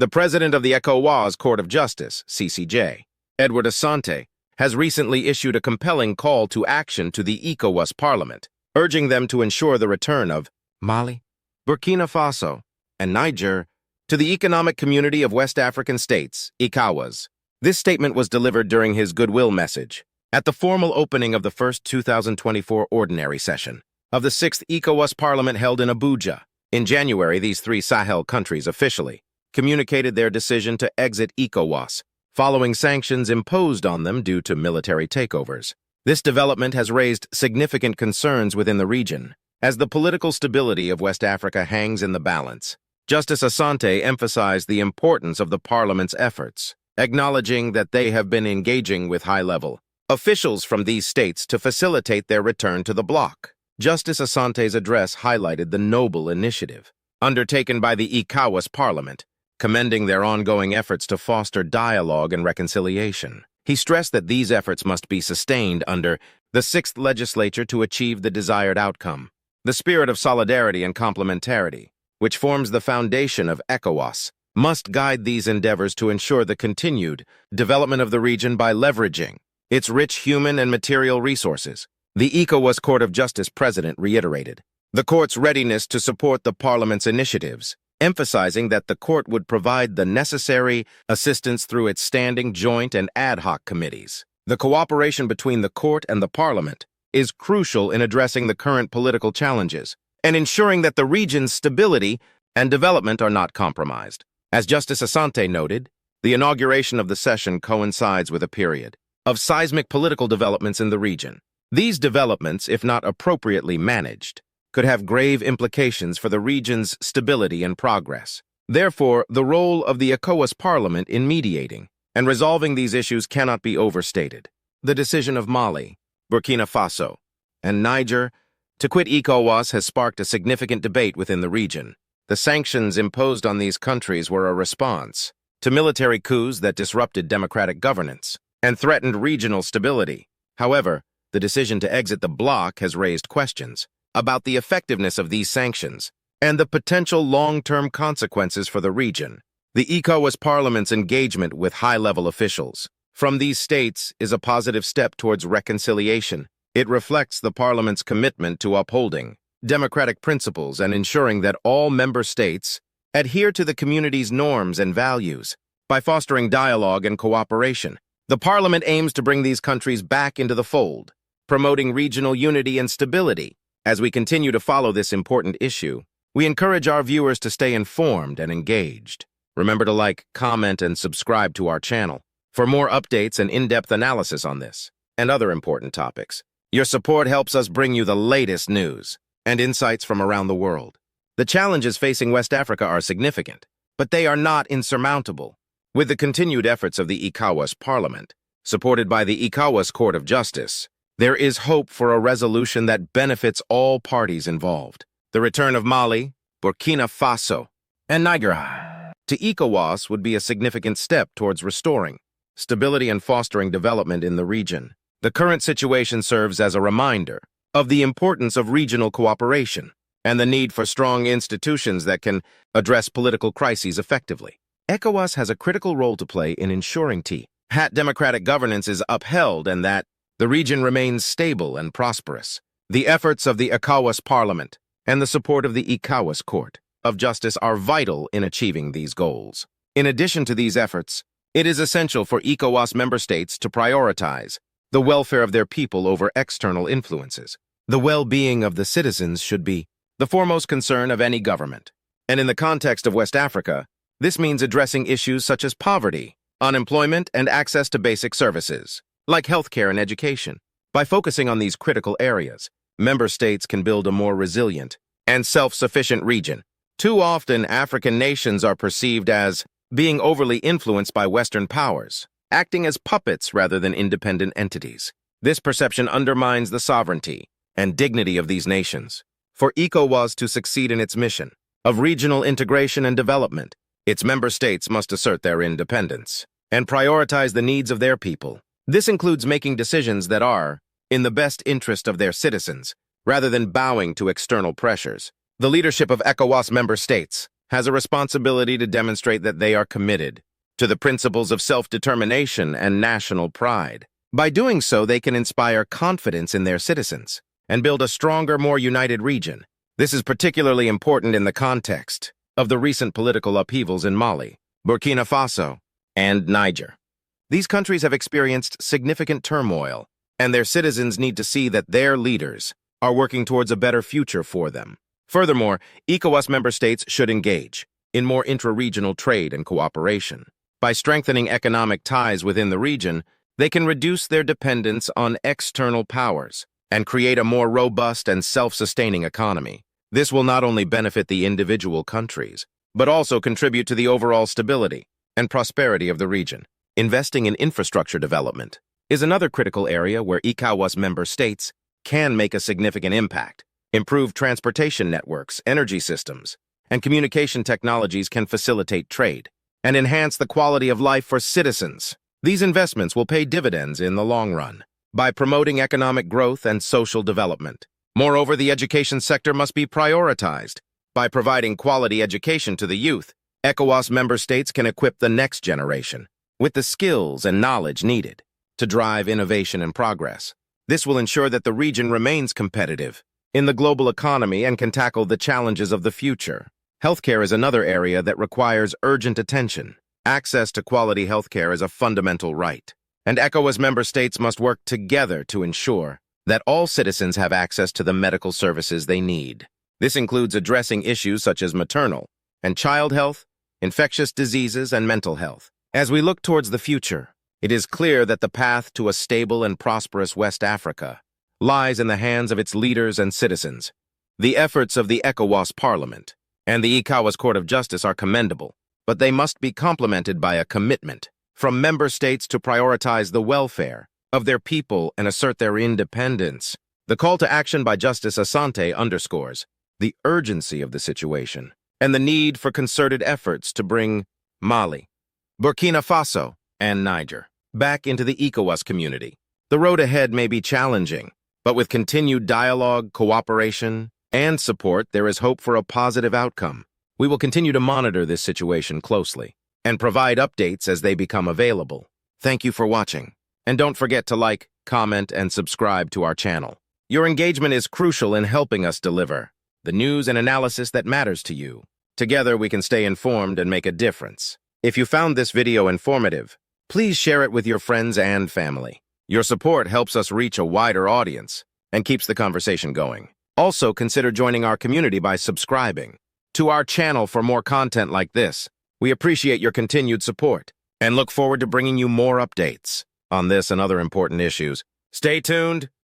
The president of the ECOWAS Court of Justice, CCJ, Edward Asante, has recently issued a compelling call to action to the ECOWAS Parliament, urging them to ensure the return of Mali, Burkina Faso, and Niger to the Economic Community of West African States, ECOWAS. This statement was delivered during his goodwill message at the formal opening of the first 2024 ordinary session of the 6th ECOWAS Parliament held in Abuja. In January, these three Sahel countries officially communicated their decision to exit ECOWAS, following sanctions imposed on them due to military takeovers. This development has raised significant concerns within the region, as the political stability of West Africa hangs in the balance. Justice Asante emphasized the importance of the Parliament's efforts, acknowledging that they have been engaging with high-level officials from these states to facilitate their return to the bloc. Justice Asante's address highlighted the noble initiative undertaken by the ECOWAS Parliament, commending their ongoing efforts to foster dialogue and reconciliation. He stressed that these efforts must be sustained under the 6th legislature to achieve the desired outcome. The spirit of solidarity and complementarity, which forms the foundation of ECOWAS, must guide these endeavors to ensure the continued development of the region by leveraging its rich human and material resources. The ECOWAS Court of Justice president reiterated the court's readiness to support the Parliament's initiatives, emphasizing that the court would provide the necessary assistance through its standing joint and ad hoc committees. The cooperation between the court and the Parliament is crucial in addressing the current political challenges and ensuring that the region's stability and development are not compromised. As Justice Asante noted, the inauguration of the session coincides with a period of seismic political developments in the region. These developments, if not appropriately managed, could have grave implications for the region's stability and progress. Therefore, the role of the ECOWAS Parliament in mediating and resolving these issues cannot be overstated. The decision of Mali, Burkina Faso, and Niger to quit ECOWAS has sparked a significant debate within the region. The sanctions imposed on these countries were a response to military coups that disrupted democratic governance and threatened regional stability. However, the decision to exit the bloc has raised questions about the effectiveness of these sanctions and the potential long-term consequences for the region. The ECOWAS Parliament's engagement with high-level officials from these states is a positive step towards reconciliation. It reflects the Parliament's commitment to upholding democratic principles and ensuring that all member states adhere to the community's norms and values. By fostering dialogue and cooperation, the Parliament aims to bring these countries back into the fold, promoting regional unity and stability. As we continue to follow this important issue, we encourage our viewers to stay informed and engaged. Remember to like, comment, and subscribe to our channel for more updates and in-depth analysis on this and other important topics. Your support helps us bring you the latest news and insights from around the world. The challenges facing West Africa are significant, but they are not insurmountable. With the continued efforts of the ECOWAS Parliament, supported by the ECOWAS Court of Justice, there is hope for a resolution that benefits all parties involved. The return of Mali, Burkina Faso, and Niger to ECOWAS would be a significant step towards restoring stability and fostering development in the region. The current situation serves as a reminder of the importance of regional cooperation and the need for strong institutions that can address political crises effectively. ECOWAS has a critical role to play in ensuring that democratic governance is upheld and that the region remains stable and prosperous. The efforts of the ECOWAS Parliament and the support of the ECOWAS Court of Justice are vital in achieving these goals. In addition to these efforts, it is essential for ECOWAS member states to prioritize the welfare of their people over external influences. The well-being of the citizens should be the foremost concern of any government. And in the context of West Africa, this means addressing issues such as poverty, unemployment, and access to basic services, like healthcare and education. By focusing on these critical areas, member states can build a more resilient and self-sufficient region. Too often, African nations are perceived as being overly influenced by Western powers, acting as puppets rather than independent entities. This perception undermines the sovereignty and dignity of these nations. For ECOWAS to succeed in its mission of regional integration and development, its member states must assert their independence and prioritize the needs of their people. This includes making decisions that are in the best interest of their citizens, rather than bowing to external pressures. The leadership of ECOWAS member states has a responsibility to demonstrate that they are committed to the principles of self-determination and national pride. By doing so, they can inspire confidence in their citizens and build a stronger, more united region. This is particularly important in the context of the recent political upheavals in Mali, Burkina Faso, and Niger. These countries have experienced significant turmoil, and their citizens need to see that their leaders are working towards a better future for them. Furthermore, ECOWAS member states should engage in more intra-regional trade and cooperation. By strengthening economic ties within the region, they can reduce their dependence on external powers and create a more robust and self-sustaining economy. This will not only benefit the individual countries, but also contribute to the overall stability and prosperity of the region. Investing in infrastructure development is another critical area where ECOWAS member states can make a significant impact. Improved transportation networks, energy systems, and communication technologies can facilitate trade and enhance the quality of life for citizens. These investments will pay dividends in the long run by promoting economic growth and social development. Moreover, the education sector must be prioritized. By providing quality education to the youth, ECOWAS member states can equip the next generation with the skills and knowledge needed to drive innovation and progress. This will ensure that the region remains competitive in the global economy and can tackle the challenges of the future. Healthcare is another area that requires urgent attention. Access to quality healthcare is a fundamental right, and ECOWAS member states must work together to ensure that all citizens have access to the medical services they need. This includes addressing issues such as maternal and child health, infectious diseases, and mental health. As we look towards the future, it is clear that the path to a stable and prosperous West Africa lies in the hands of its leaders and citizens. The efforts of the ECOWAS Parliament and the ECOWAS Court of Justice are commendable, but they must be complemented by a commitment from member states to prioritize the welfare of their people and assert their independence. The call to action by Justice Asante underscores the urgency of the situation and the need for concerted efforts to bring Mali, Burkina Faso, and Niger back into the ECOWAS community. The road ahead may be challenging, but with continued dialogue, cooperation, and support, there is hope for a positive outcome. We will continue to monitor this situation closely and provide updates as they become available. Thank you for watching, and don't forget to like, comment, and subscribe to our channel. Your engagement is crucial in helping us deliver the news and analysis that matters to you. Together, we can stay informed and make a difference. If you found this video informative, please share it with your friends and family. Your support helps us reach a wider audience and keeps the conversation going. Also, consider joining our community by subscribing to our channel for more content like this. We appreciate your continued support and look forward to bringing you more updates on this and other important issues. Stay tuned